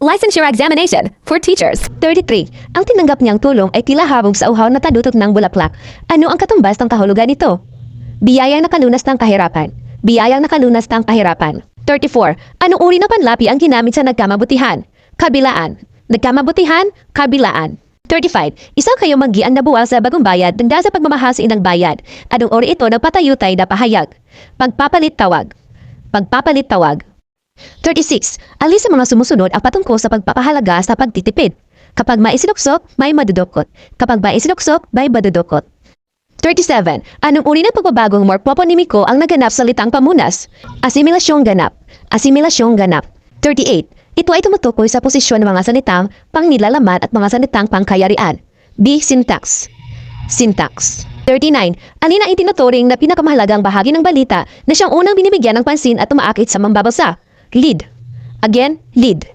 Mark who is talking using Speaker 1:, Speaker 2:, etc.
Speaker 1: Licensure examination for teachers. 33. Ang tinanggap niyang tulong ay tila habog sa uhaw na tadutot ng bulaklak. Ano ang katumbas ng kahulugan nito? Biyayang nakalunas ng kahirapan. Biyayang nakalunas ng kahirapan. 34. Anong uri ng panlapi ang ginamit sa nagkamabutihan? Kabilaan. Nagkamabutihan, kabilaan. 35. Isang kayong magian na buwal sa bagong bayad dahil sa pagmamahal sa inang bayad. Anong uri ito ng patayutay na pahayag? Pagpapalit tawag. Pagpapalit tawag. 36. Alis sa mga sumusunod ang patungkol sa pagpapahalaga sa pagtitipid. Kapag maisinuksok, may madudukot. Kapag maisinuksok, may madudukot. 37. Anong uri ng pagbabagong morpoponimiko ang naganap sa litang pamunas? Asimilasyong ganap. Asimilasyong ganap. 38. Ito ay tumutukoy sa posisyon ng mga salitang pangnilalaman at mga salitang pangkayarian. B. Syntax. Syntax. 39. Alin ang itinuturing na pinakamahalagang bahagi ng balita na siyang unang binibigyan ng pansin at umaakit sa mambabasa? Lead. Again, lead.